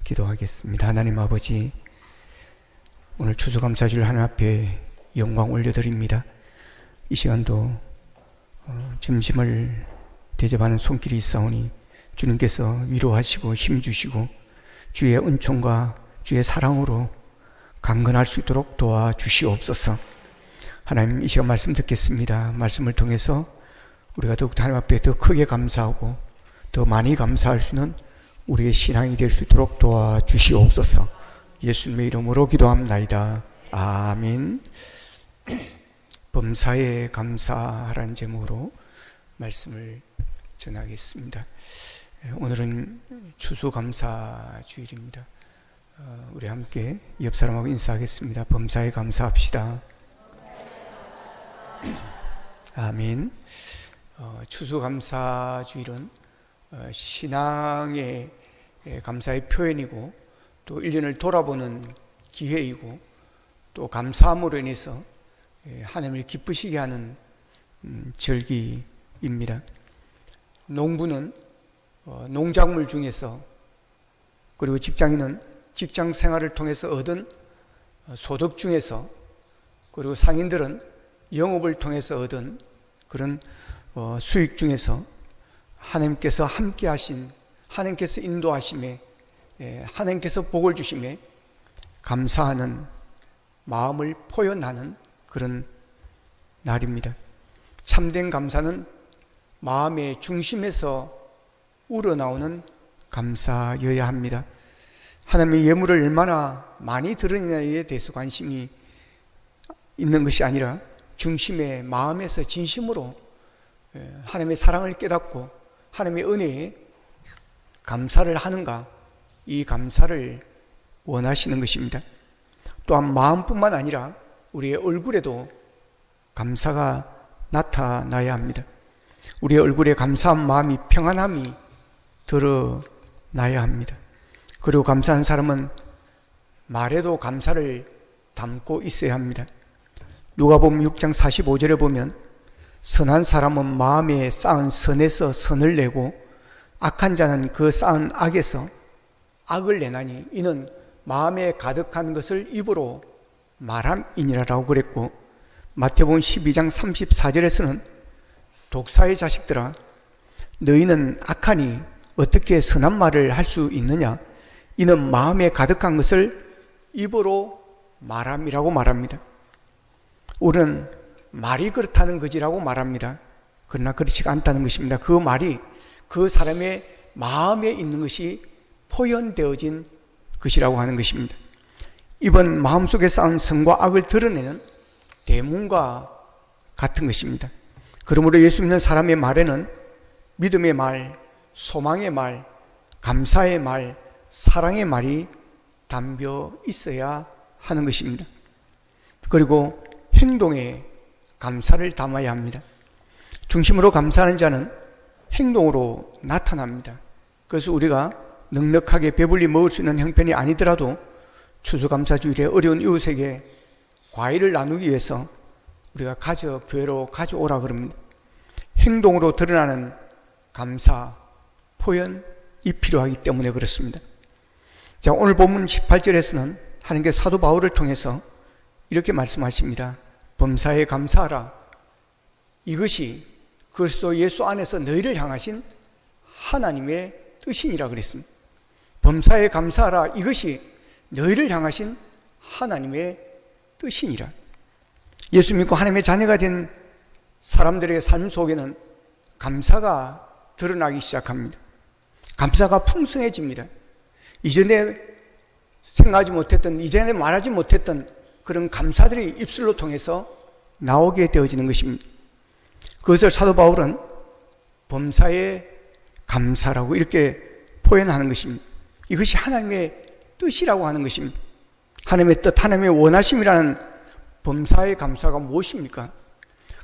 기도하겠습니다. 하나님 아버지, 오늘 추수감사주일 하나님 앞에 영광 올려드립니다. 이 시간도 점심을 대접하는 손길이 있사오니 주님께서 위로하시고 힘주시고 주의 은총과 주의 사랑으로 강건할 수 있도록 도와주시옵소서. 하나님, 이 시간 말씀 듣겠습니다. 말씀을 통해서 우리가 더욱 하나님 앞에 더 크게 감사하고 더 많이 감사할 수 있는 우리의 신앙이 될 수 있도록 도와주시옵소서. 예수님의 이름으로 기도합나이다. 아멘. 범사에 감사하라는 제목으로 말씀을 전하겠습니다. 오늘은 추수감사주일입니다. 우리 함께 옆 사람하고 인사하겠습니다. 범사에 감사합시다. 아멘. 추수감사주일은 신앙의 감사의 표현이고 또 1년을 돌아보는 기회이고 또 감사함으로 인해서 하나님을 기쁘시게 하는 절기입니다. 농부는 농작물 중에서, 그리고 직장인은 직장 생활을 통해서 얻은 소득 중에서, 그리고 상인들은 영업을 통해서 얻은 그런 수익 중에서 하나님께서 함께 하신, 하나님께서 인도하심에, 하나님께서 복을 주심에 감사하는 마음을 표현하는 그런 날입니다. 참된 감사는 마음의 중심에서 우러나오는 감사여야 합니다. 하나님의 예물을 얼마나 많이 드리느냐에 대해서 관심이 있는 것이 아니라 중심의 마음에서 진심으로 하나님의 사랑을 깨닫고 하나님의 은혜에 감사를 하는가, 이 감사를 원하시는 것입니다. 또한 마음뿐만 아니라 우리의 얼굴에도 감사가 나타나야 합니다. 우리의 얼굴에 감사한 마음이, 평안함이 드러나야 합니다. 그리고 감사한 사람은 말에도 감사를 담고 있어야 합니다. 누가복음 6장 45절에 보면 선한 사람은 마음에 쌓은 선에서 선을 내고 악한 자는 그 쌓은 악에서 악을 내나니 이는 마음에 가득한 것을 입으로 말함이니라라고 그랬고, 마태복음 12장 34절에서는 독사의 자식들아, 너희는 악하니 어떻게 선한 말을 할 수 있느냐, 이는 마음에 가득한 것을 입으로 말함이라고 말합니다. 우리는 말이 그렇다는 것이라고 말합니다. 그러나 그렇지가 않다는 것입니다. 그 말이 그 사람의 마음에 있는 것이 표현되어진 것이라고 하는 것입니다. 이번 마음속에 쌓은 선과 악을 드러내는 대문과 같은 것입니다. 그러므로 예수 믿는 사람의 말에는 믿음의 말, 소망의 말, 감사의 말, 사랑의 말이 담겨 있어야 하는 것입니다. 그리고 행동에 감사를 담아야 합니다. 중심으로 감사하는 자는 행동으로 나타납니다. 그래서 우리가 넉넉하게 배불리 먹을 수 있는 형편이 아니더라도 추수감사주일에 어려운 이웃에게 과일을 나누기 위해서 우리가 교회로 가져오라 그럽니다. 행동으로 드러나는 감사 표현이 필요하기 때문에 그렇습니다. 자, 오늘 본문 18절에서는 하나님께서 사도 바울을 통해서 이렇게 말씀하십니다. 범사에 감사하라. 이것이 그리스도 예수 안에서 너희를 향하신 하나님의 뜻이니라 그랬습니다. 범사에 감사하라. 이것이 너희를 향하신 하나님의 뜻이니라. 예수 믿고 하나님의 자녀가 된 사람들의 삶 속에는 감사가 드러나기 시작합니다. 감사가 풍성해집니다. 이전에 생각하지 못했던, 이전에 말하지 못했던 그런 감사들이 입술로 통해서 나오게 되어지는 것입니다. 그것을 사도 바울은 범사에 감사라고 이렇게 표현하는 것입니다. 이것이 하나님의 뜻이라고 하는 것입니다. 하나님의 뜻, 하나님의 원하심이라는 범사의 감사가 무엇입니까?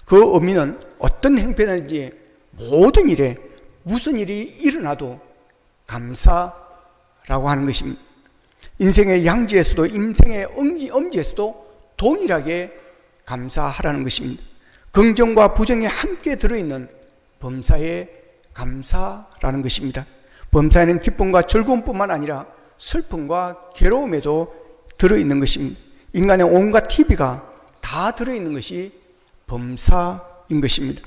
그 의미는 어떤 형편이든지 모든 일에 무슨 일이 일어나도 감사라고 하는 것입니다. 인생의 양지에서도 인생의 엄지에서도 동일하게 감사하라는 것입니다. 긍정과 부정이 함께 들어있는 범사에 감사라는 것입니다. 범사에는 기쁨과 즐거움뿐만 아니라 슬픔과 괴로움에도 들어있는 것입니다. 인간의 온갖 TV가 다 들어있는 것이 범사인 것입니다.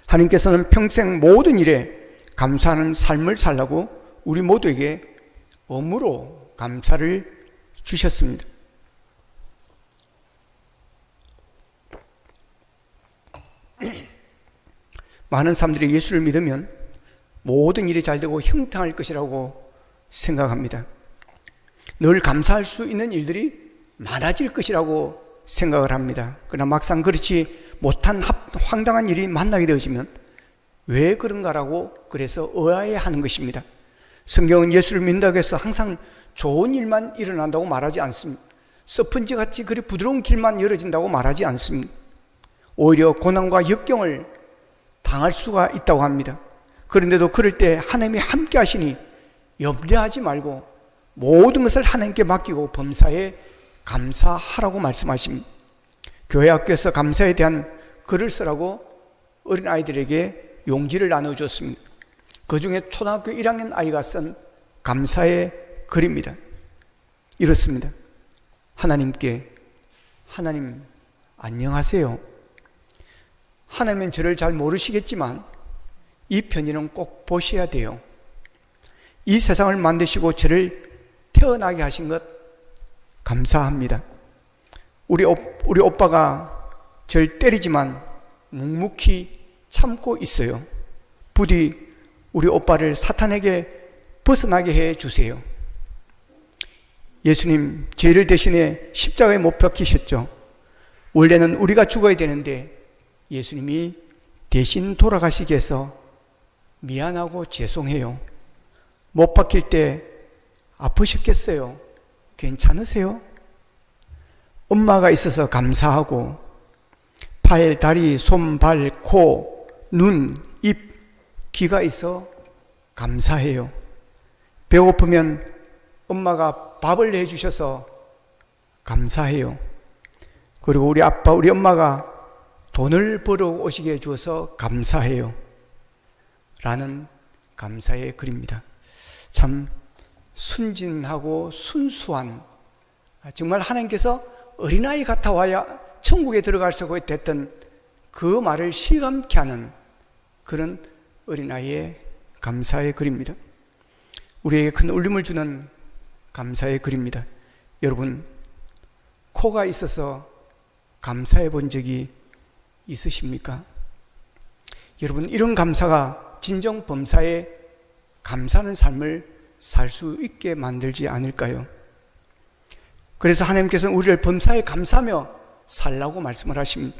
하나님께서는 평생 모든 일에 감사하는 삶을 살라고 우리 모두에게 엄으로 감사를 주셨습니다. 많은 사람들이 예수를 믿으면 모든 일이 잘 되고 형통할 것이라고 생각합니다. 늘 감사할 수 있는 일들이 많아질 것이라고 생각을 합니다. 그러나 막상 그렇지 못한 황당한 일이 만나게 되어지면 왜 그런가라고 그래서 의아해하는 것입니다. 성경은 예수를 믿는다고 해서 항상 좋은 일만 일어난다고 말하지 않습니다. 스펀지같이 그리 부드러운 길만 열어진다고 말하지 않습니다. 오히려 고난과 역경을 당할 수가 있다고 합니다. 그런데도 그럴 때 하나님이 함께 하시니 염려하지 말고 모든 것을 하나님께 맡기고 범사에 감사하라고 말씀하십니다. 교회 학교에서 감사에 대한 글을 쓰라고 어린아이들에게 용지를 나눠줬습니다. 그 중에 초등학교 1학년 아이가 쓴 감사의 글입니다. 이렇습니다. 하나님께, 하나님 안녕하세요. 하나님은 저를 잘 모르시겠지만 이 편지는 꼭 보셔야 돼요. 이 세상을 만드시고 저를 태어나게 하신 것 감사합니다. 우리 오빠가 저를 때리지만 묵묵히 참고 있어요. 부디 우리 오빠를 사탄에게 벗어나게 해 주세요. 예수님 죄를 대신에 십자가에 못 박히셨죠. 원래는 우리가 죽어야 되는데 예수님이 대신 돌아가시게 해서 미안하고 죄송해요. 못 박힐 때 아프셨겠어요? 괜찮으세요? 엄마가 있어서 감사하고 팔, 다리, 손, 발, 코, 눈, 입, 귀가 있어 감사해요. 배고프면 엄마가 밥을 내주셔서 감사해요. 그리고 우리 아빠, 우리 엄마가 돈을 벌어 오시게 해주어서 감사해요. 라는 감사의 글입니다. 참 순진하고 순수한, 정말 하나님께서 어린아이 같아 와야 천국에 들어갈 수 됐던 그 말을 실감케 하는 그런 어린아이의 감사의 글입니다. 우리에게 큰 울림을 주는 감사의 글입니다. 여러분, 코가 있어서 감사해 본 적이 있으십니까? 여러분, 이런 감사가 진정 범사에 감사하는 삶을 살 수 있게 만들지 않을까요? 그래서 하나님께서는 우리를 범사에 감사하며 살라고 말씀을 하십니다.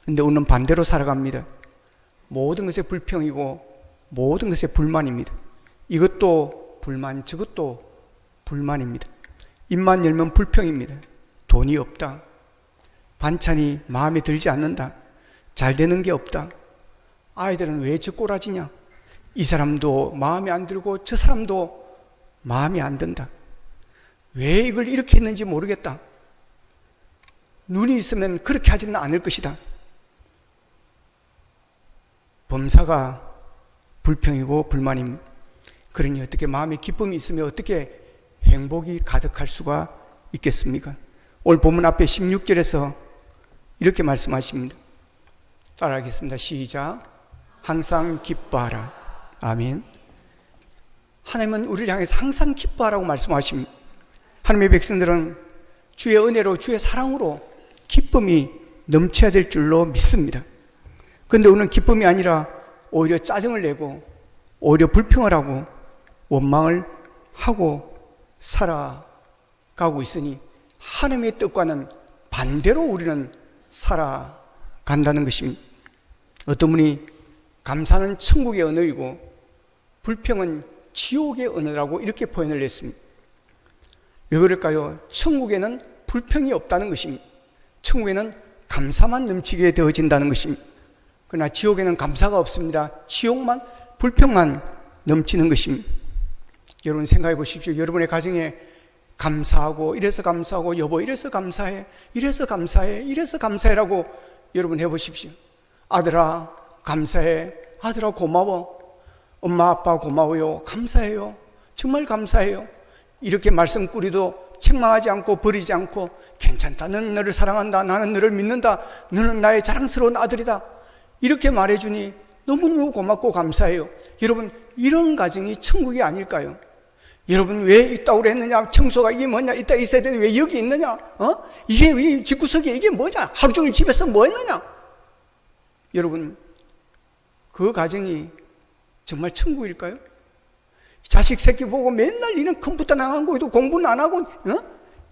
그런데 우리는 반대로 살아갑니다. 모든 것에 불평이고 모든 것에 불만입니다. 이것도 불만, 저것도 불만입니다. 입만 열면 불평입니다. 돈이 없다. 반찬이 마음에 들지 않는다. 잘 되는 게 없다. 아이들은 왜 저 꼬라지냐? 이 사람도 마음에 안 들고 저 사람도 마음에 안 든다. 왜 이걸 이렇게 했는지 모르겠다. 눈이 있으면 그렇게 하지는 않을 것이다. 범사가 불평이고 불만입니다. 그러니 어떻게 마음에 기쁨이 있으면 어떻게 행복이 가득할 수가 있겠습니까? 오늘 본문 앞에 16절에서 이렇게 말씀하십니다. 따라하겠습니다. 시작. 항상 기뻐하라. 아멘. 하나님은 우리를 향해서 항상 기뻐하라고 말씀하십니다. 하나님의 백성들은 주의 은혜로 주의 사랑으로 기쁨이 넘쳐야 될 줄로 믿습니다. 그런데 우리는 기쁨이 아니라 오히려 짜증을 내고 오히려 불평을 하고 원망을 하고 살아가고 있으니 하나님의 뜻과는 반대로 우리는 살아간다는 것입니다. 어떤 분이 감사는 천국의 언어이고 불평은 지옥의 언어라고 이렇게 표현을 했습니다. 왜 그럴까요? 천국에는 불평이 없다는 것입니다. 천국에는 감사만 넘치게 되어진다는 것입니다. 그러나 지옥에는 감사가 없습니다. 지옥만, 불평만 넘치는 것입니다. 여러분 생각해 보십시오. 여러분의 가정에 감사하고 이래서 감사하고 여보 이래서 감사해, 이래서 감사해, 이래서 감사해라고 여러분 해보십시오. 아들아 감사해, 아들아 고마워, 엄마 아빠 고마워요, 감사해요, 정말 감사해요, 이렇게 말씀꾸리도 책망하지 않고 버리지 않고 괜찮다, 너는 너를 사랑한다, 나는 너를 믿는다, 너는 나의 자랑스러운 아들이다, 이렇게 말해주니 너무너무 고맙고 감사해요. 여러분, 이런 가정이 천국이 아닐까요? 여러분, 왜 이따구로 했느냐, 청소가 이게 뭐냐, 이따 있어야 되는데 왜 여기 있느냐, 이게 왜 집구석에 이게 뭐냐, 하루 종일 집에서 뭐 했느냐. 여러분, 그 가정이 정말 천국일까요? 자식 새끼 보고 맨날 니는 컴퓨터 나간 거에도 공부는 안 하고,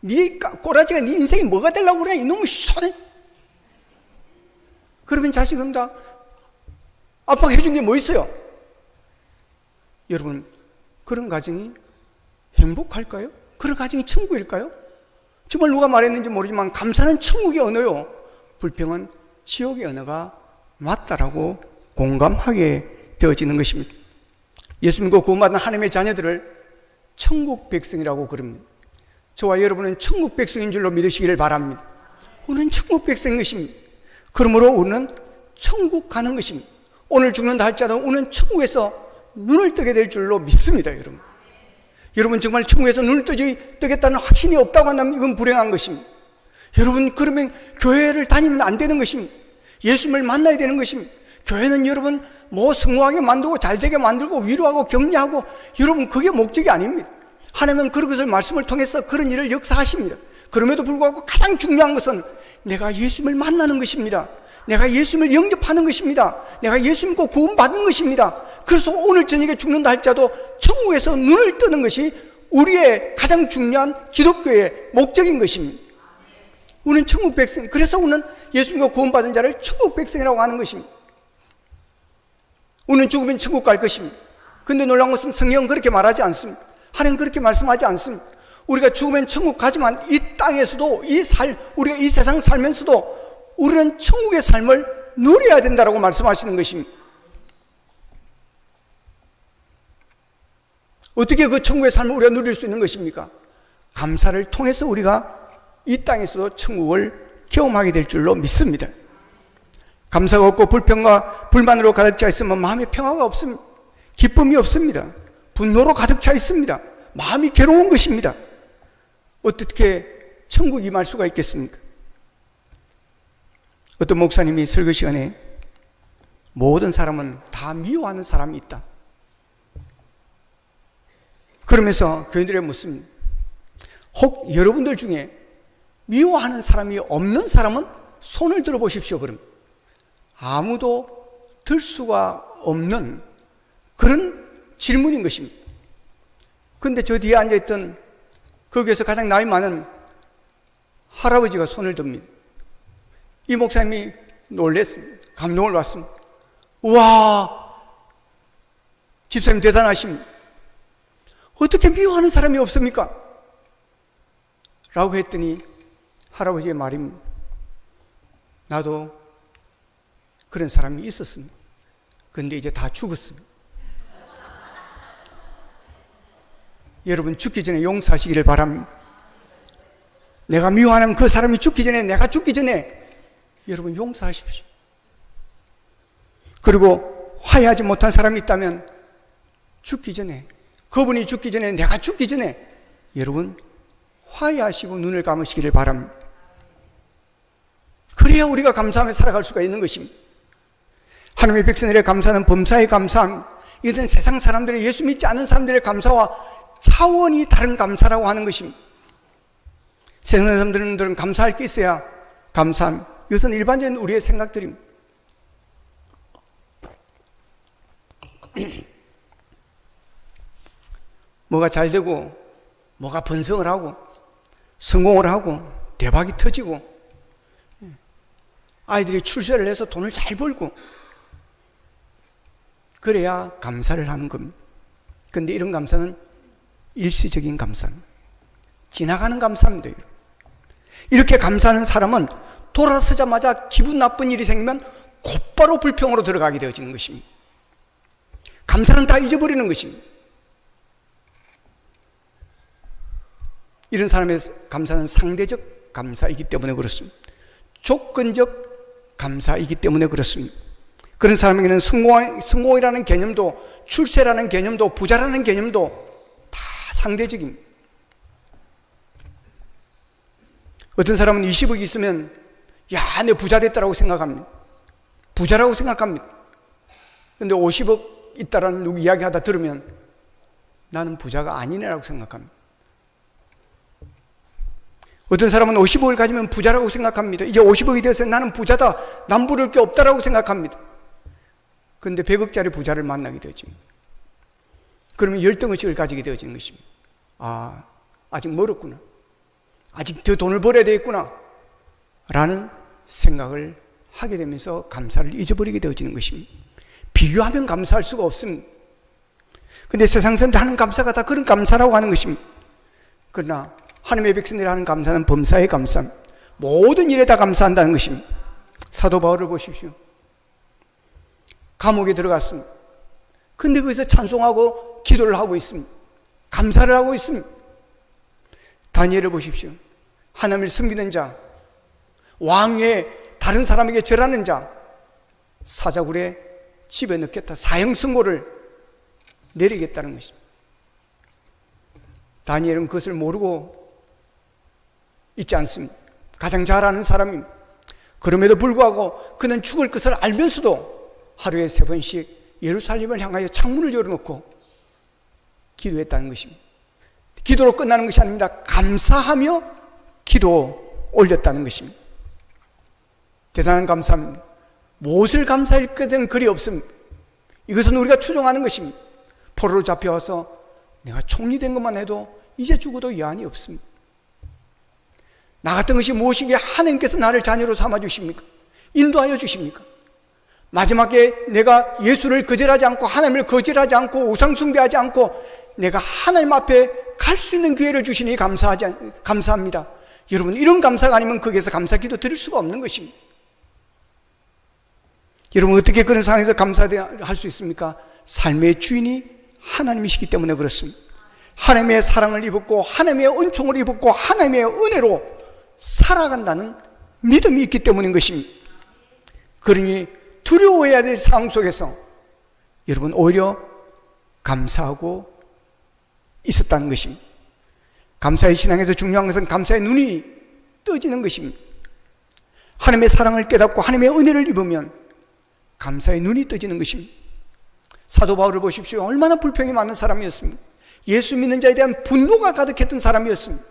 네 꼬라지가 네 인생이 뭐가 되려고 그래, 이놈의 손에. 그러면 자식은 다 압박해 준 게 뭐 있어요? 여러분, 그런 가정이 행복할까요? 그런 가정이 천국일까요? 정말 누가 말했는지 모르지만 감사는 천국의 언어요, 불평은 지옥의 언어가 맞다라고 공감하게 되어지는 것입니다. 예수 믿고 구원받은 하나님의 자녀들을 천국 백성이라고 그럽니다. 저와 여러분은 천국 백성인 줄로 믿으시기를 바랍니다. 우리는 천국 백성인 것입니다. 그러므로 우리는 천국 가는 것입니다. 오늘 죽는다 할지라도 우리는 천국에서 눈을 뜨게 될 줄로 믿습니다. 여러분 정말 천국에서 눈을 뜨겠다는 확신이 없다고 한다면 이건 불행한 것입니다. 여러분, 그러면 교회를 다니면 안 되는 것입니다. 예수님을 만나야 되는 것입니다. 교회는 여러분 뭐 성공하게 만들고 잘되게 만들고 위로하고 격려하고, 여러분 그게 목적이 아닙니다. 하나님은 그런 것을 말씀을 통해서 그런 일을 역사하십니다. 그럼에도 불구하고 가장 중요한 것은 내가 예수님을 만나는 것입니다. 내가 예수님을 영접하는 것입니다. 내가 예수 믿고 구원받는 것입니다. 그래서 오늘 저녁에 죽는다 할지라도 천국에서 눈을 뜨는 것이 우리의 가장 중요한 기독교의 목적인 것입니다. 우리는 천국 백성, 그래서 우리는 예수 믿고 구원받은 자를 천국 백성이라고 하는 것입니다. 우리는 죽으면 천국 갈 것입니다. 그런데 놀라운 것은 성경은 그렇게 말하지 않습니다. 하나님은 그렇게 말씀하지 않습니다. 우리가 죽으면 천국 가지만 이 땅에서도 우리가 이 세상 살면서도 우리는 천국의 삶을 누려야 된다고 말씀하시는 것입니다. 어떻게 그 천국의 삶을 우리가 누릴 수 있는 것입니까? 감사를 통해서 우리가 이 땅에서도 천국을 경험하게 될 줄로 믿습니다. 감사가 없고 불평과 불만으로 가득 차 있으면 마음에 평화가 없습니다. 기쁨이 없습니다. 분노로 가득 차 있습니다. 마음이 괴로운 것입니다. 어떻게 천국 임할 수가 있겠습니까? 어떤 목사님이 설교 시간에 모든 사람은 다 미워하는 사람이 있다, 그러면서 교인들에게 묻습니다. 혹 여러분들 중에 미워하는 사람이 없는 사람은 손을 들어보십시오. 그럼 아무도 들 수가 없는 그런 질문인 것입니다. 그런데 저 뒤에 앉아있던 거기에서 가장 나이 많은 할아버지가 손을 듭니다. 이 목사님이 놀랐습니다. 감동을 받습니다. 우와, 집사님 대단하십니다. 어떻게 미워하는 사람이 없습니까? 라고 했더니 할아버지의 말입니다. 나도 그런 사람이 있었습니다. 근데 이제 다 죽었습니다. 여러분, 죽기 전에 용서하시기를 바랍니다. 내가 미워하는 그 사람이 죽기 전에, 내가 죽기 전에 여러분 용서하십시오. 그리고 화해하지 못한 사람이 있다면 죽기 전에, 그분이 죽기 전에, 내가 죽기 전에 여러분 화해하시고 눈을 감으시기를 바랍니다. 그래야 우리가 감사하며 살아갈 수가 있는 것입니다. 하나님의 백성들의 감사는 범사의 감사함, 이것은 세상 사람들의, 예수 믿지 않는 사람들의 감사와 차원이 다른 감사라고 하는 것입니다. 세상 사람들은 감사할 게 있어야 감사함, 이것은 일반적인 우리의 생각들입니다. 뭐가 잘 되고, 뭐가 번성을 하고, 성공을 하고, 대박이 터지고, 아이들이 출세를 해서 돈을 잘 벌고, 그래야 감사를 하는 겁니다. 그런데 이런 감사는 일시적인 감사입니다. 지나가는 감사입니다. 이렇게 감사하는 사람은 돌아서자마자 기분 나쁜 일이 생기면 곧바로 불평으로 들어가게 되어지는 것입니다. 감사는 다 잊어버리는 것입니다. 이런 사람의 감사는 상대적 감사이기 때문에 그렇습니다. 조건적 감사이기 때문에 그렇습니다. 그런 사람에게는 성공이라는 개념도, 출세라는 개념도, 부자라는 개념도 다 상대적입니다. 어떤 사람은 20억이 있으면 야, 내 부자 됐다라고 생각합니다. 부자라고 생각합니다. 근데 50억 있다라는 누구 이야기하다 들으면 나는 부자가 아니네라고 생각합니다. 어떤 사람은 50억을 가지면 부자라고 생각합니다. 이제 50억이 되어서 나는 부자다, 남부를 게 없다라고 생각합니다. 그런데 100억짜리 부자를 만나게 되어집니다. 그러면 열등의식을 가지게 되어지는 것입니다. 아, 아직 멀었구나, 아직 더 돈을 벌어야 되겠구나 라는 생각을 하게 되면서 감사를 잊어버리게 되어지는 것입니다. 비교하면 감사할 수가 없습니다. 그런데 세상 사람들 하는 감사가 다 그런 감사라고 하는 것입니다. 그러나 하나님의 백성들이 하는 감사는 범사의 감사입니다. 모든 일에 다 감사한다는 것입니다. 사도 바울을 보십시오. 감옥에 들어갔습니다. 근데 거기서 찬송하고 기도를 하고 있습니다. 감사를 하고 있습니다. 다니엘을 보십시오. 하나님을 섬기는 자, 왕의 다른 사람에게 절하는 자, 사자굴에 집에 넣겠다, 사형 선고를 내리겠다는 것입니다. 다니엘은 그것을 모르고 있지 않습니다. 가장 잘 아는 사람입니다. 그럼에도 불구하고 그는 죽을 것을 알면서도 하루에 3번씩 예루살렘을 향하여 창문을 열어놓고 기도했다는 것입니다. 기도로 끝나는 것이 아닙니다. 감사하며 기도 올렸다는 것입니다. 대단한 감사입니다. 무엇을 감사할 것은 그리 없습니다. 이것은 우리가 추정하는 것입니다. 포로로 잡혀와서 내가 총리 된 것만 해도 이제 죽어도 여한이 없습니다. 나 같은 것이 무엇이기에 하나님께서 나를 자녀로 삼아주십니까? 인도하여 주십니까? 마지막에 내가 예수를 거절하지 않고, 하나님을 거절하지 않고, 우상 숭배하지 않고 내가 하나님 앞에 갈 수 있는 기회를 주시니 감사합니다. 여러분, 이런 감사가 아니면 거기에서 감사기도 드릴 수가 없는 것입니다. 여러분, 어떻게 그런 상황에서 감사할 수 있습니까? 삶의 주인이 하나님이시기 때문에 그렇습니다. 하나님의 사랑을 입었고, 하나님의 은총을 입었고, 하나님의 은혜로 살아간다는 믿음이 있기 때문인 것입니다. 그러니 두려워해야 될 상황 속에서 여러분 오히려 감사하고 있었다는 것입니다. 감사의 신앙에서 중요한 것은 감사의 눈이 떠지는 것입니다. 하나님의 사랑을 깨닫고 하나님의 은혜를 입으면 감사의 눈이 떠지는 것입니다. 사도 바울을 보십시오. 얼마나 불평이 많은 사람이었습니까? 예수 믿는 자에 대한 분노가 가득했던 사람이었습니다.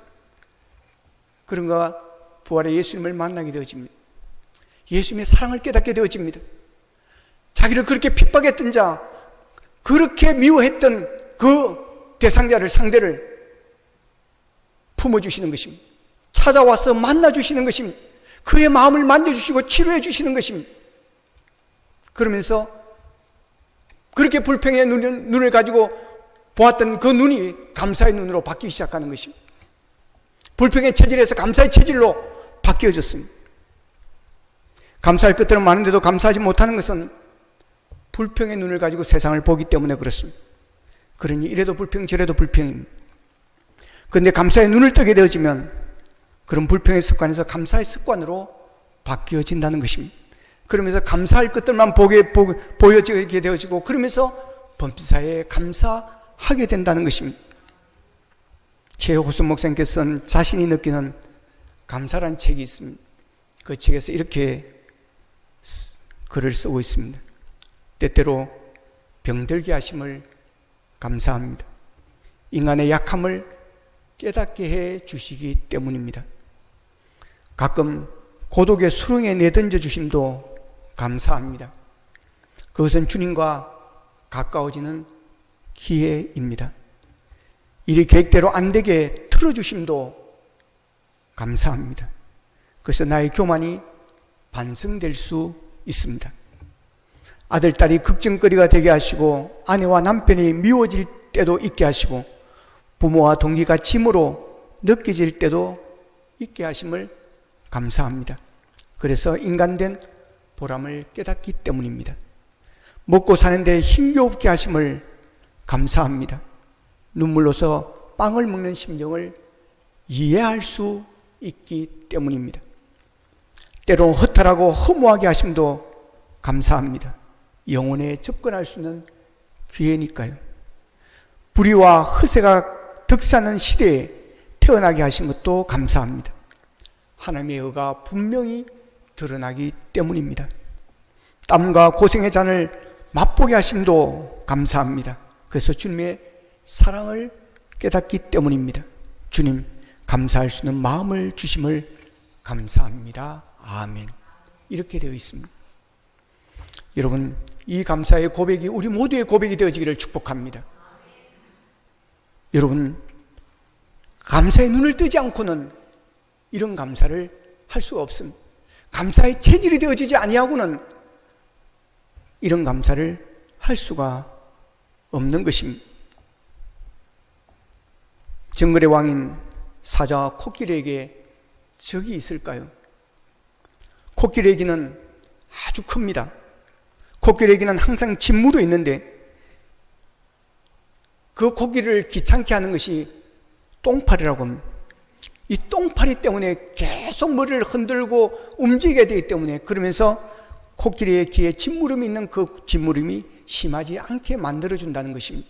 그런가 부활의 예수님을 만나게 되어집니다. 예수님의 사랑을 깨닫게 되어집니다. 자기를 그렇게 핍박했던 자, 그렇게 미워했던 그 대상자를, 상대를 품어주시는 것입니다. 찾아와서 만나주시는 것입니다. 그의 마음을 만져주시고 치료해 주시는 것입니다. 그러면서 그렇게 불평의 눈을 가지고 보았던 그 눈이 감사의 눈으로 바뀌기 시작하는 것입니다. 불평의 체질에서 감사의 체질로 바뀌어졌습니다. 감사할 것들은 많은데도 감사하지 못하는 것은 불평의 눈을 가지고 세상을 보기 때문에 그렇습니다. 그러니 이래도 불평 저래도 불평입니다. 그런데 감사의 눈을 뜨게 되어지면 그런 불평의 습관에서 감사의 습관으로 바뀌어진다는 것입니다. 그러면서 감사할 것들만 보여지게 되어지고, 그러면서 범사에 감사하게 된다는 것입니다. 최호순 목사님께서 쓴 자신이 느끼는 감사라는 책이 있습니다. 그 책에서 이렇게 글을 쓰고 있습니다. 때때로 병들게 하심을 감사합니다. 인간의 약함을 깨닫게 해 주시기 때문입니다. 가끔 고독의 수렁에 내던져 주심도 감사합니다. 그것은 주님과 가까워지는 기회입니다. 일이 계획대로 안 되게 틀어주심도 감사합니다. 그래서 나의 교만이 반성될 수 있습니다. 아들, 딸이 걱정거리가 되게 하시고, 아내와 남편이 미워질 때도 있게 하시고, 부모와 동기가 짐으로 느껴질 때도 있게 하심을 감사합니다. 그래서 인간된 보람을 깨닫기 때문입니다. 먹고 사는데 힘겨우게 하심을 감사합니다. 눈물로서 빵을 먹는 심정을 이해할 수 있기 때문입니다. 때로 허탈하고 허무하게 하심도 감사합니다. 영혼에 접근할 수 있는 기회니까요. 불의와 허세가 득세하는 시대에 태어나게 하신 것도 감사합니다. 하나님의 의가 분명히 드러나기 때문입니다. 땀과 고생의 잔을 맛보게 하심도 감사합니다. 그래서 주님의 사랑을 깨닫기 때문입니다. 주님, 감사할 수 있는 마음을 주심을 감사합니다. 아멘. 이렇게 되어 있습니다. 여러분, 이 감사의 고백이 우리 모두의 고백이 되어지기를 축복합니다. 여러분, 감사의 눈을 뜨지 않고는 이런 감사를 할 수가 없습니다. 감사의 체질이 되어지지 아니하고는 이런 감사를 할 수가 없는 것입니다. 정글의 왕인 사자 코끼리에게 적이 있을까요? 코끼리에게는 아주 큽니다. 코끼리에게는 항상 진무도 있는데 그 코끼리를 귀찮게 하는 것이 똥파리라고 합니다. 이 똥파리 때문에 계속 머리를 흔들고 움직이게 되기 때문에, 그러면서 코끼리의 귀에 진무름이 있는 그 진무름이 심하지 않게 만들어준다는 것입니다.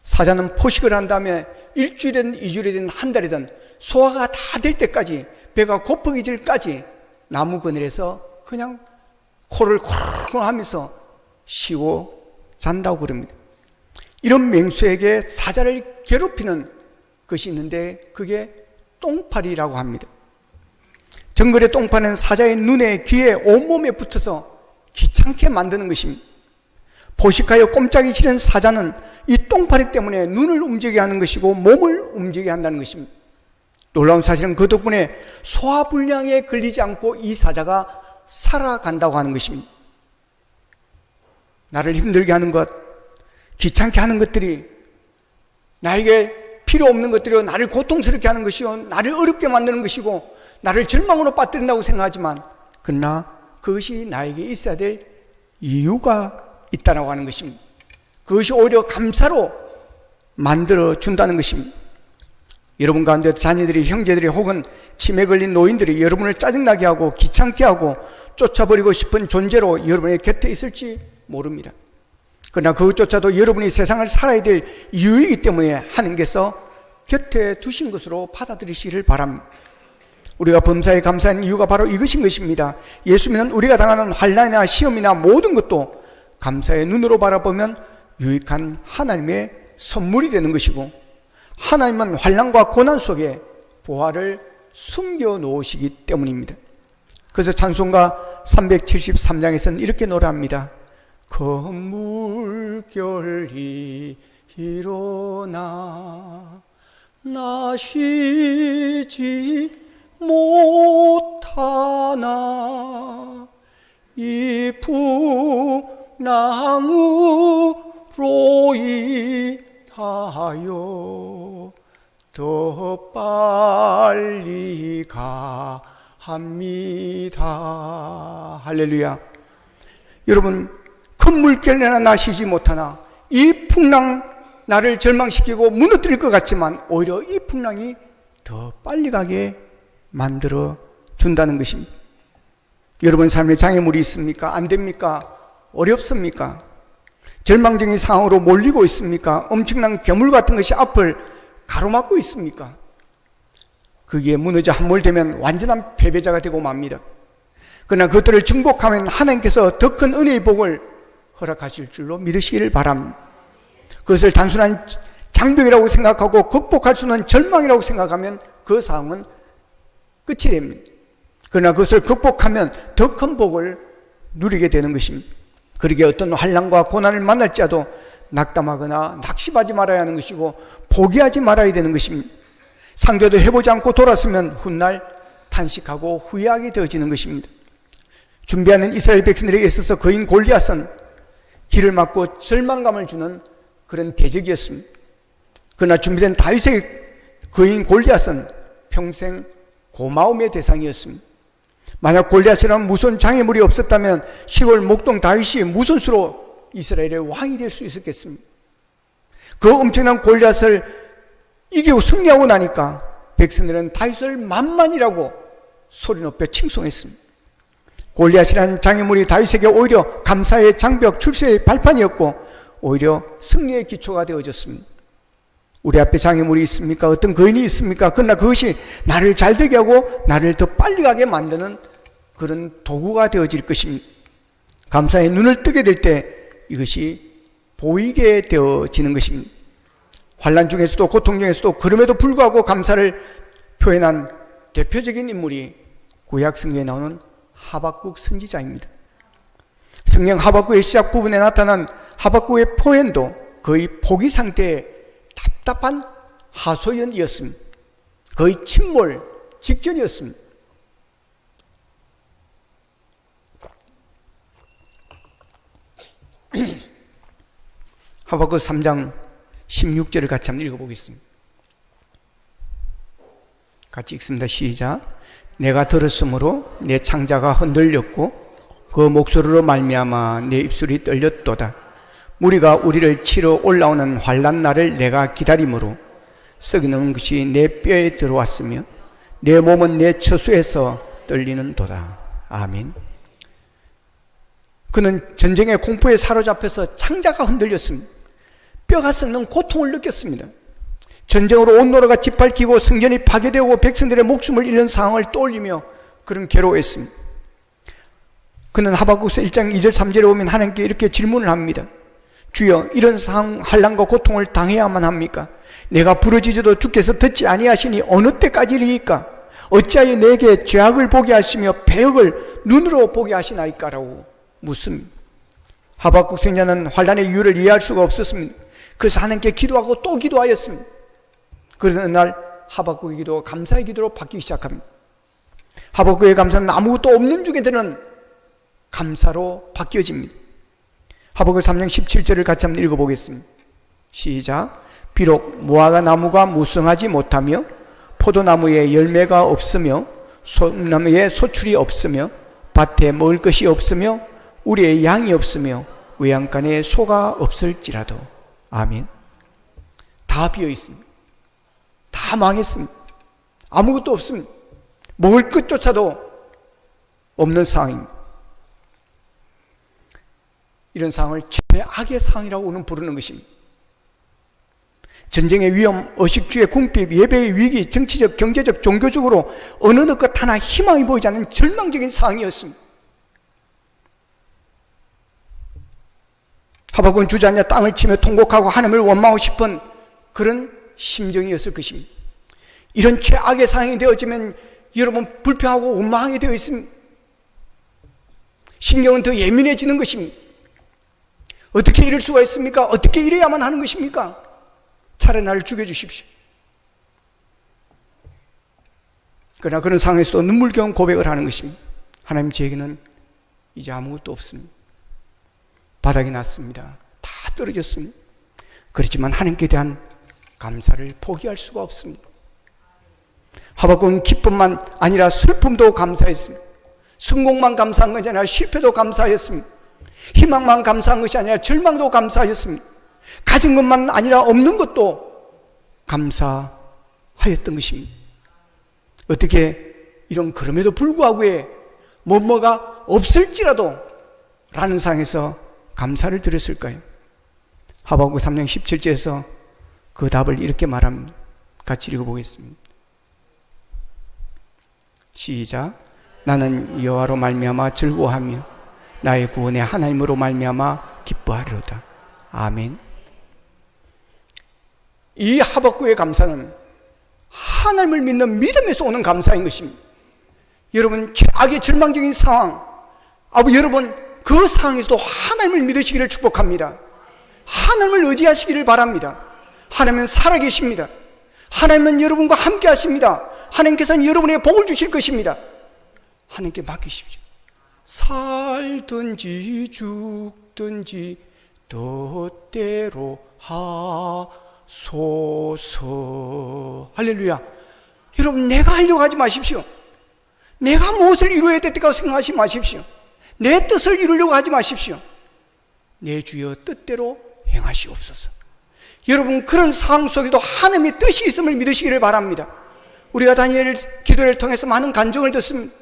사자는 포식을 한 다음에 일주일이든 2주일이든 한 달이든 소화가 다 될 때까지, 배가 고프기질까지 나무 그늘에서 그냥 코를 콜콜 하면서 쉬고 잔다고 그럽니다. 이런 맹수에게 사자를 괴롭히는 것이 있는데 그게 똥파리라고 합니다. 정글의 똥파리는 사자의 눈에, 귀에, 온몸에 붙어서 귀찮게 만드는 것입니다. 포식하여 꼼짝이 싫은 사자는 이 똥파리 때문에 눈을 움직이게 하는 것이고 몸을 움직이게 한다는 것입니다. 놀라운 사실은 그 덕분에 소화불량에 걸리지 않고 이 사자가 살아간다고 하는 것입니다. 나를 힘들게 하는 것, 귀찮게 하는 것들이, 나에게 필요 없는 것들이요, 나를 고통스럽게 하는 것이요, 나를 어렵게 만드는 것이고 나를 절망으로 빠뜨린다고 생각하지만, 그러나 그것이 나에게 있어야 될 이유가 있다고 하는 것입니다. 그것이 오히려 감사로 만들어준다는 것입니다. 여러분 가운데 자녀들이, 형제들이 혹은 치매 걸린 노인들이 여러분을 짜증나게 하고 귀찮게 하고 쫓아버리고 싶은 존재로 여러분의 곁에 있을지 모릅니다. 그러나 그것조차도 여러분이 세상을 살아야 될 이유이기 때문에 하나님께서 곁에 두신 것으로 받아들이시기를 바랍니다. 우리가 범사에 감사하는 이유가 바로 이것인 것입니다. 예수 믿는 우리가 당하는 환난이나 시험이나 모든 것도 감사의 눈으로 바라보면 유익한 하나님의 선물이 되는 것이고, 하나님은 환난과 고난 속에 보화를 숨겨 놓으시기 때문입니다. 그래서 찬송가 373장에서는 이렇게 노래합니다. 검 물결이 일어나 나 쉬지 못하나 이 풍랑으로 인하여 더 빨리 가합니다. 할렐루야. 여러분, 큰 물결내나 나 쉬지 못하나, 이 풍랑 나를 절망시키고 무너뜨릴 것 같지만 오히려 이 풍랑이 더 빨리 가게 만들어 준다는 것입니다. 여러분 삶에 장애물이 있습니까? 안 됩니까? 어렵습니까? 절망적인 상황으로 몰리고 있습니까? 엄청난 괴물 같은 것이 앞을 가로막고 있습니까? 거기에 무너져 함몰되면 완전한 패배자가 되고 맙니다. 그러나 그것들을 증복하면 하나님께서 더 큰 은혜의 복을 허락하실 줄로 믿으시기를 바랍니다. 그것을 단순한 장벽이라고 생각하고 극복할 수 있는 절망이라고 생각하면 그 상황은 끝이 됩니다. 그러나 그것을 극복하면 더 큰 복을 누리게 되는 것입니다. 그러기에 어떤 환난과 고난을 만날지라도 낙담하거나 낙심하지 말아야 하는 것이고 포기하지 말아야 되는 것입니다. 상대도 해보지 않고 돌았으면 훗날 탄식하고 후회하게 되어지는 것입니다. 준비하는 이스라엘 백성들에게 있어서 거인 골리앗은 길을 막고 절망감을 주는 그런 대적이었습니다. 그러나 준비된 다윗의 거인 골리앗은 평생 고마움의 대상이었습니다. 만약 골리앗이라는 무서운 장애물이 없었다면 시골 목동 다윗이 무슨 수로 이스라엘의 왕이 될 수 있었겠습니까? 그 엄청난 골리앗을 이기고 승리하고 나니까 백성들은 다윗을 만만이라고 소리 높여 칭송했습니다. 골리앗이라는 장애물이 다윗에게 오히려 감사의 장벽, 출세의 발판이었고 오히려 승리의 기초가 되어졌습니다. 우리 앞에 장애물이 있습니까? 어떤 거인이 있습니까? 그러나 그것이 나를 잘되게 하고 나를 더 빨리 가게 만드는 그런 도구가 되어질 것입니다. 감사의 눈을 뜨게 될 때 이것이 보이게 되어지는 것입니다. 환난 중에서도 고통 중에서도 그럼에도 불구하고 감사를 표현한 대표적인 인물이 구약 성경에 나오는 하박국 선지자입니다. 성경 하박국의 시작 부분에 나타난 하박국의 표현도 거의 포기 상태의 답답한 하소연이었습니다. 거의 침몰 직전이었습니다. 하박국 3장 16절을 같이 한번 읽어보겠습니다. 같이 읽습니다. 시작. 내가 들었으므로 내 창자가 흔들렸고 그 목소리로 말미암아 내 입술이 떨렸도다. 무리가 우리를 치러 올라오는 환난 날을 내가 기다림으로 썩이는 것이 내 뼈에 들어왔으며 내 몸은 내 처수에서 떨리는도다. 아멘. 그는 전쟁의 공포에 사로잡혀서 창자가 흔들렸습니다. 뼈가 썩는 고통을 느꼈습니다. 전쟁으로 온 나라가 짓밟히고 성전이 파괴되고 백성들의 목숨을 잃는 상황을 떠올리며 그는 괴로워했습니다. 그는 하박국서 1장 2절 3절에 보면 하나님께 이렇게 질문을 합니다. 주여, 이런 상황, 환난과 고통을 당해야만 합니까? 내가 부르짖어도 주께서 듣지 아니하시니 어느 때까지리이까? 어찌하여 내게 죄악을 보게 하시며 배역을 눈으로 보게 하시나이까? 라고 묻습니다. 하박국 선지자는 환난의 이유를 이해할 수가 없었습니다. 그래서 하나님께 기도하고 또 기도하였습니다. 그러던 날 하박국의 기도가 감사의 기도로 바뀌기 시작합니다. 하박국의 감사는 아무것도 없는 중에 드는 감사로 바뀌어집니다. 하박국 3장 17절을 같이 한번 읽어보겠습니다. 시작. 비록 무화과 나무가 무성하지 못하며 포도나무에 열매가 없으며 소나무에 소출이 없으며 밭에 먹을 것이 없으며 우리의 양이 없으며 외양간에 소가 없을지라도. 아멘. 다 비어 있습니다. 다 망했습니다. 아무것도 없습니다. 먹을 것조차도 없는 상황입니다. 이런 상황을 최악의 상황이라고 우리는 부르는 것입니다. 전쟁의 위험, 의식주의 궁핍, 예배의 위기, 정치적, 경제적, 종교적으로 어느 것 하나 희망이 보이지 않는 절망적인 상황이었습니다. 하박국은 주저앉아 땅을 치며 통곡하고 하나님을 원망하고 싶은 그런 심정이었을 것입니다. 이런 최악의 상황이 되어지면 여러분 불평하고 원망하게 되어 있습니다. 신경은 더 예민해지는 것입니다. 어떻게 이럴 수가 있습니까? 어떻게 이래야만 하는 것입니까? 차라리 나를 죽여주십시오. 그러나 그런 상황에서도 눈물겨운 고백을 하는 것입니다. 하나님, 제게는 이제 아무것도 없습니다. 바닥이 났습니다. 다 떨어졌습니다. 그렇지만 하나님께 대한 감사를 포기할 수가 없습니다. 하박국은 기쁨만 아니라 슬픔도 감사했습니다. 성공만 감사한 것이 아니라 실패도 감사했습니다. 희망만 감사한 것이 아니라 절망도 감사하였습니다. 가진 것만 아니라 없는 것도 감사하였던 것입니다. 어떻게 이런 그럼에도 불구하고에 뭐가 없을지라도 라는 상황에서 감사를 드렸을까요? 하박국 3장 17절에서 그 답을 이렇게 말합니다. 같이 읽어보겠습니다. 시작. 나는 여호와로 말미암아 즐거워하며 나의 구원의 하나님으로 말미암아 기뻐하리로다. 아멘. 이 하박국의 감사는 하나님을 믿는 믿음에서 오는 감사인 것입니다. 여러분, 최악의 절망적인 상황, 여러분 그 상황에서도 하나님을 믿으시기를 축복합니다. 하나님을 의지하시기를 바랍니다. 하나님은 살아계십니다. 하나님은 여러분과 함께 하십니다. 하나님께서는 여러분에게 복을 주실 것입니다. 하나님께 맡기십시오. 살든지 죽든지 뜻대로 하소서. 할렐루야. 여러분, 내가 하려고 하지 마십시오. 내가 무엇을 이루어야 될까 생각하지 마십시오. 내 뜻을 이루려고 하지 마십시오. 내 주여 뜻대로 행하시옵소서. 여러분, 그런 상황 속에도 하나님의 뜻이 있음을 믿으시기를 바랍니다. 우리가 다니엘 기도를 통해서 많은 간증을 듣습니다.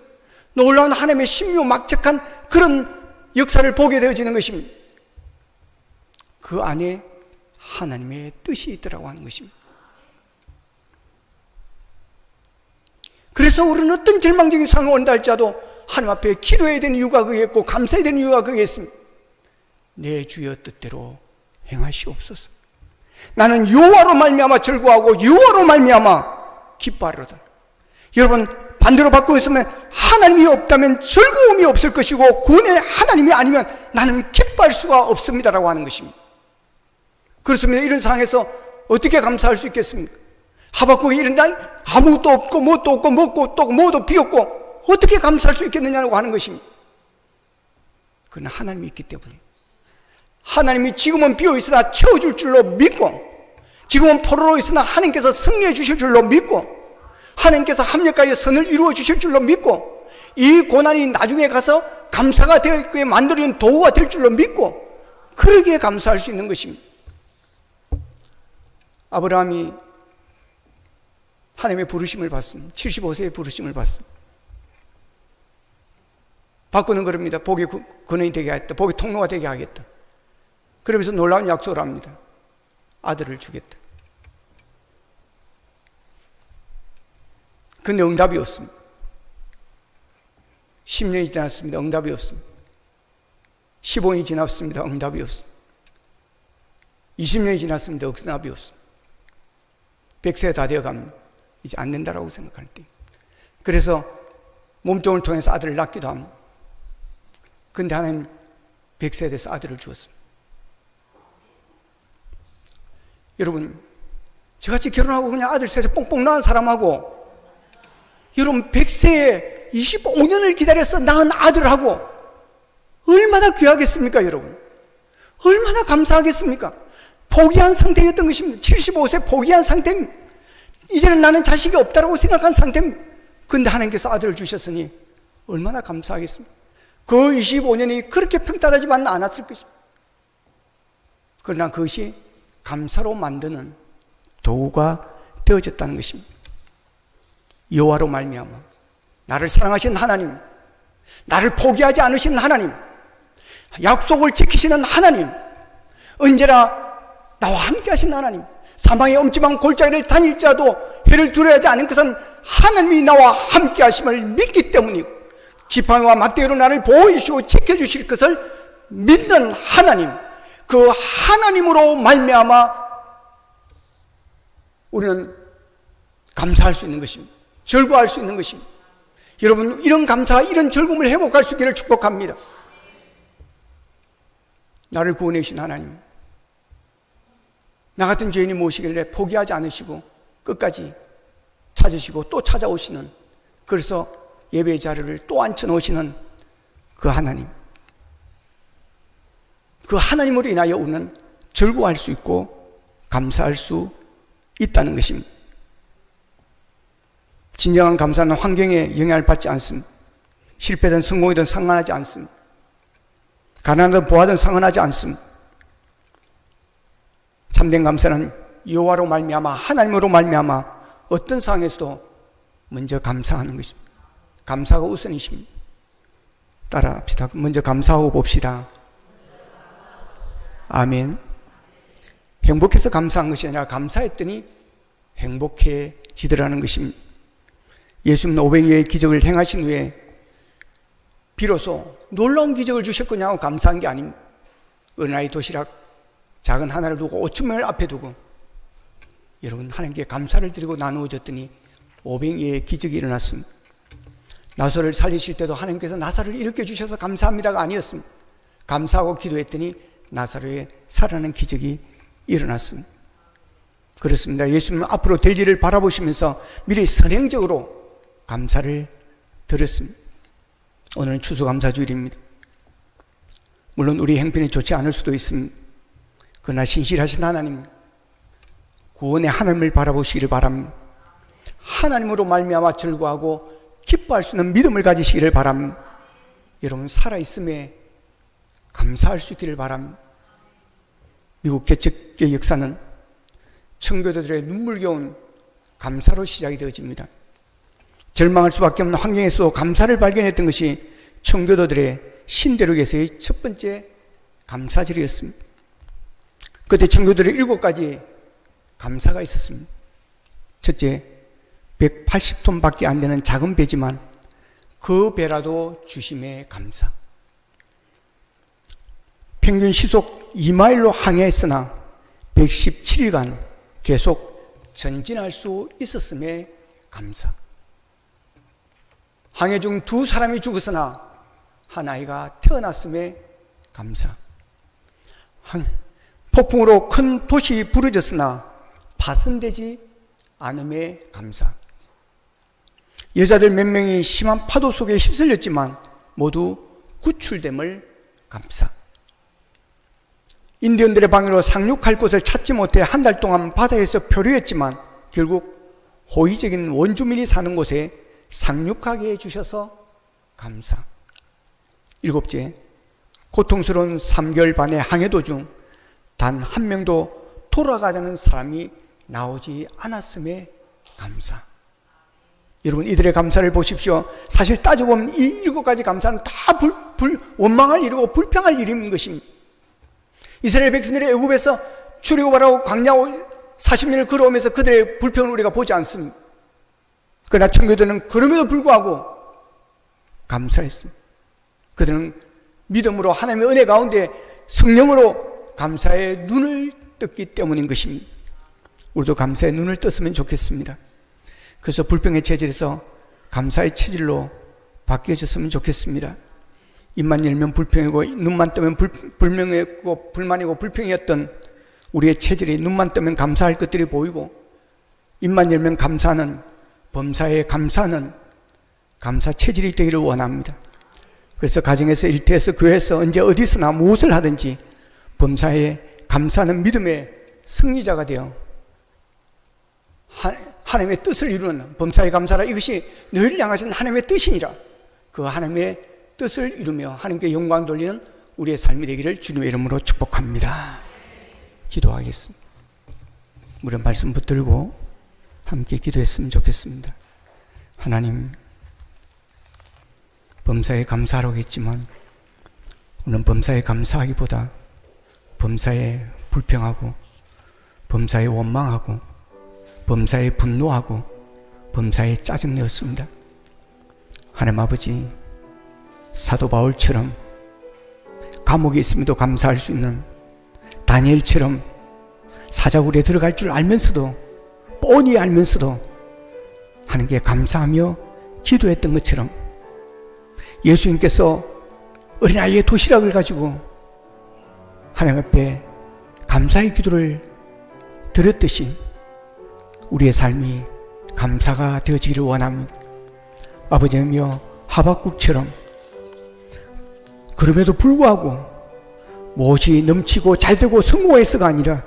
놀라운 하나님의 신묘막측한 그런 역사를 보게 되어지는 것입니다. 그 안에 하나님의 뜻이 있더라고 하는 것입니다. 그래서 우리는 어떤 절망적인 상황이 온다 할지라도 하나님 앞에 기도해야 되는 이유가 그게 있고 감사해야 되는 이유가 그게 있습니다. 내 주여 뜻대로 행하시옵소서. 나는 여호와로 말미암아 즐거워하고 여호와로 말미암아 기뻐하리로다. 여러분, 반대로 바꾸고 있으면 하나님이 없다면 즐거움이 없을 것이고 구원의 하나님이 아니면 나는 기뻐할 수가 없습니다라고 하는 것입니다. 그렇습니다. 이런 상황에서 어떻게 감사할 수 있겠습니까? 하박국이 이런 날 아무것도 없고 뭣도 없고 먹고 또 뭐도 비었고 어떻게 감사할 수 있겠느냐고 하는 것입니다. 그러나 하나님이 있기 때문에, 하나님이 지금은 비어있으나 채워줄 줄로 믿고, 지금은 포로로 있으나 하나님께서 승리해 주실 줄로 믿고, 하나님께서 합력하여 선을 이루어 주실 줄로 믿고, 이 고난이 나중에 가서 감사가 되어 만들어진 도구가 될 줄로 믿고, 그러기에 감사할 수 있는 것입니다. 아브라함이 하나님의 부르심을 받습니다. 75세의 부르심을 받습니다. 바꾸는 그럽니다. 복의 근원이 되게 하겠다, 복의 통로가 되게 하겠다. 그러면서 놀라운 약속을 합니다. 아들을 주겠다. 근데 응답이 없습니다. 10년이 지났습니다. 응답이 없습니다. 15년이 지났습니다. 응답이 없습니다. 20년이 지났습니다. 응답이 없습니다. 100세 다 되어가면 이제 안 된다라고 생각할 때, 그래서 몸종을 통해서 아들을 낳기도 합니다. 근데 하나님 100세에 대해서 아들을 주었습니다. 여러분, 저같이 결혼하고 그냥 아들 셋에 뽕뽕 낳은 사람하고, 여러분 100세에 25년을 기다려서 낳은 아들하고 얼마나 귀하겠습니까? 여러분, 얼마나 감사하겠습니까? 포기한 상태였던 것입니다. 75세 포기한 상태입니다. 이제는 나는 자식이 없다고 생각한 상태입니다. 그런데 하나님께서 아들을 주셨으니 얼마나 감사하겠습니까? 그 25년이 그렇게 평탄하지만 않았을 것입니다. 그러나 그것이 감사로 만드는 도구가 되어졌다는 것입니다. 여호와로 말미암아 나를 사랑하신 하나님, 나를 포기하지 않으신 하나님, 약속을 지키시는 하나님, 언제나 나와 함께 하신 하나님, 사망의 엄침한 골짜기를 다닐지라도 해를 두려워하지 않은 것은 하나님이 나와 함께 하심을 믿기 때문이고, 지팡이와 막대기로 나를 보호해 주시고 지켜주실 것을 믿는 하나님, 그 하나님으로 말미암아 우리는 감사할 수 있는 것입니다. 즐거워할 수 있는 것입니다. 여러분, 이런 감사와 이런 즐거움을 회복할 수 있기를 축복합니다. 나를 구원해 주신 하나님, 나 같은 죄인이 무엇이길래 포기하지 않으시고 끝까지 찾으시고 또 찾아오시는, 그래서 예배의 자리를 또 앉혀놓으시는 그 하나님, 그 하나님으로 인하여 우리는 즐거워할 수 있고 감사할 수 있다는 것입니다. 진정한 감사는 환경에 영향을 받지 않습니다. 실패든 성공이든 상관하지 않습니다. 가난하든 부하든 상관하지 않습니다. 참된 감사는 여호와로 말미암아, 하나님으로 말미암아 어떤 상황에서도 먼저 감사하는 것입니다. 감사가 우선이십니다. 따라합시다. 먼저 감사하고 봅시다. 아멘. 행복해서 감사한 것이 아니라 감사했더니 행복해지더라는 것입니다. 예수님은 500여의 기적을 행하신 후에 비로소 놀라운 기적을 주실 거냐고 감사한 게 아닙니다. 어린아이 도시락 작은 하나를 두고 5,000명을 앞에 두고 여러분 하나님께 감사를 드리고 나누어 줬더니 500여의 기적이 일어났습니다. 나사로를 살리실 때도 하나님께서 나사로를 일으켜 주셔서 감사합니다가 아니었습니다. 감사하고 기도했더니 나사로의 살아나는 기적이 일어났습니다. 그렇습니다. 예수님은 앞으로 될 일을 바라보시면서 미리 선행적으로 감사를 드렸습니다. 오늘은 추수감사주일입니다. 물론 우리 행편이 좋지 않을 수도 있습니다. 그러나 신실하신 하나님, 구원의 하나님을 바라보시기를 바랍니다. 하나님으로 말미암아 즐거워하고 기뻐할 수 있는 믿음을 가지시기를 바랍니다. 여러분 살아있음에 감사할 수 있기를 바랍니다. 미국 개척의 역사는 청교도들의 눈물겨운 감사로 시작이 되어집니다. 절망할 수밖에 없는 환경에서 감사를 발견했던 것이 청교도들의 신대륙에서의 첫 번째 감사절이었습니다. 그때 청교도들의 7가지 감사가 있었습니다. 첫째, 180톤밖에 안 되는 작은 배지만 그 배라도 주심에 감사. 평균 시속 2마일로 항해했으나 117일간 계속 전진할 수 있었음에 감사. 항해 중 2사람이 죽었으나 한 아이가 태어났음에 감사. 폭풍으로 큰 도시 부러졌으나 파손되지 않음에 감사. 여자들 몇 명이 심한 파도 속에 휩쓸렸지만 모두 구출됨을 감사. 인디언들의 방해로 상륙할 곳을 찾지 못해 한 달 동안 바다에서 표류했지만 결국 호의적인 원주민이 사는 곳에 상륙하게 해주셔서 감사. 7째, 고통스러운 3개월 반의 항해 도중 단 한 명도 돌아가자는 사람이 나오지 않았음에 감사. 여러분, 이들의 감사를 보십시오. 사실 따져보면 이 7가지 감사는 다 원망할 일이고 불평할 일인 것입니다. 이스라엘 백성들이 애굽에서 출애굽하라고 광야 40년을 걸어오면서 그들의 불평을 우리가 보지 않습니다. 그러나 청교도는 그럼에도 불구하고 감사했습니다. 그들은 믿음으로 하나님의 은혜 가운데 성령으로 감사의 눈을 떴기 때문인 것입니다. 우리도 감사의 눈을 떴으면 좋겠습니다. 그래서 불평의 체질에서 감사의 체질로 바뀌어졌으면 좋겠습니다. 입만 열면 불평이고 눈만 뜨면 불명이고 불만이고 불평이었던 우리의 체질이 눈만 뜨면 감사할 것들이 보이고 입만 열면 감사하는, 범사에 감사하는 감사 체질이 되기를 원합니다. 그래서 가정에서, 일터에서, 교회에서, 언제 어디서나 무엇을 하든지 범사에 감사하는 믿음의 승리자가 되어 하나님의 뜻을 이루는, 범사에 감사라, 이것이 너희를 향하신 하나님의 뜻이니라. 그 하나님의 뜻을 이루며 하나님께 영광 돌리는 우리의 삶이 되기를 주님의 이름으로 축복합니다. 기도하겠습니다. 우리 말씀 붙들고 함께 기도했으면 좋겠습니다. 하나님, 범사에 감사하라고 했지만 오늘 범사에 감사하기보다 범사에 불평하고 범사에 원망하고 범사에 분노하고 범사에 짜증내었습니다. 하나님 아버지, 사도 바울처럼 감옥에 있음에도 감사할 수 있는, 다니엘처럼 사자굴에 들어갈 줄 알면서도, 뻔히 알면서도 하나님께 감사하며 기도했던 것처럼 예수님께서 어린아이의 도시락을 가지고 하나님 앞에 감사의 기도를 드렸듯이 우리의 삶이 감사가 되어지기를 원합니다. 아버지며 하박국처럼 그럼에도 불구하고 무엇이 넘치고 잘되고 성공해서가 아니라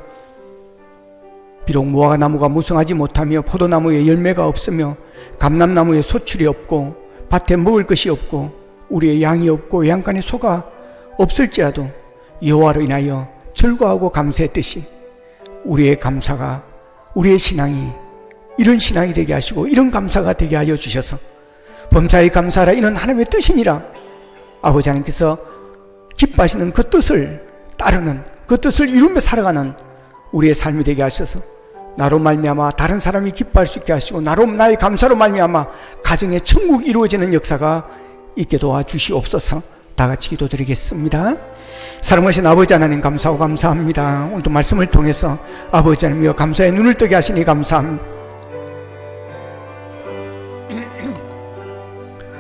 비록 무화과 나무가 무성하지 못하며 포도나무에 열매가 없으며 감람나무에 소출이 없고 밭에 먹을 것이 없고 우리의 양이 없고 양간에 소가 없을지라도 여호와로 인하여 즐거워하고 감사했듯이 우리의 감사가, 우리의 신앙이 이런 신앙이 되게 하시고 이런 감사가 되게 하여 주셔서 범사에 감사하라, 이는 하나님의 뜻이니라. 아버지 하나님께서 기뻐하시는 그 뜻을 따르는, 그 뜻을 이루며 살아가는 우리의 삶이 되게 하셔서 나로 말미암아 다른 사람이 기뻐할 수 있게 하시고 나의 감사로 말미암아 가정의 천국이 이루어지는 역사가 있게 도와주시옵소서. 다 같이 기도드리겠습니다. 사랑하신 아버지 하나님, 감사하고 감사합니다. 오늘도 말씀을 통해서 아버지 하나님이여 감사의 눈을 뜨게 하시니 감사합니다.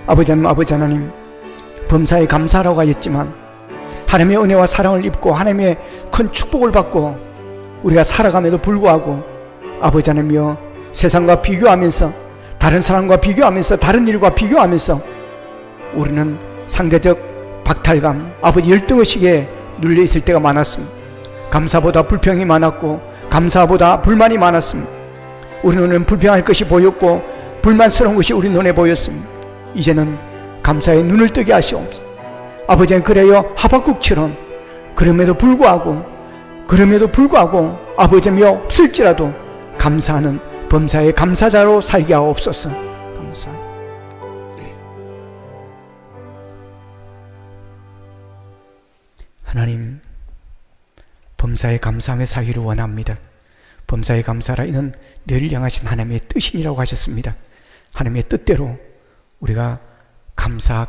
아버지 하나님, 범사에 감사하라고 하였지만 하나님의 은혜와 사랑을 입고 하나님의 큰 축복을 받고 우리가 살아감에도 불구하고 아버지 하나님이여 세상과 비교하면서, 다른 사람과 비교하면서, 다른 일과 비교하면서 우리는 상대적 박탈감, 아버지 열등의식에 눌려있을 때가 많았습니다. 감사보다 불평이 많았고 감사보다 불만이 많았습니다. 우리 눈에는 불평할 것이 보였고 불만스러운 것이 우리 눈에 보였습니다. 이제는 감사의 눈을 뜨게 하시옵소서. 아버지는 그래요 하박국처럼 그럼에도 불구하고 아버지며 없을지라도 감사하는 범사의 감사자로 살게 하옵소서. 감사합니다. 하나님, 범사에 감사하며 살기를 원합니다. 범사에 감사하라. 이는 늘 향하신 하나님의 뜻이라고 하셨습니다. 하나님의 뜻대로 우리가 감사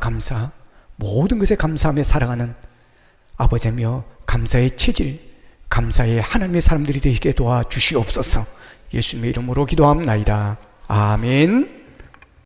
모든 것에 감사하며 살아가는 아버지며 감사의 체질, 감사의 하나님의 사람들이 되게 도와주시옵소서. 예수님의 이름으로 기도합나이다. 아멘.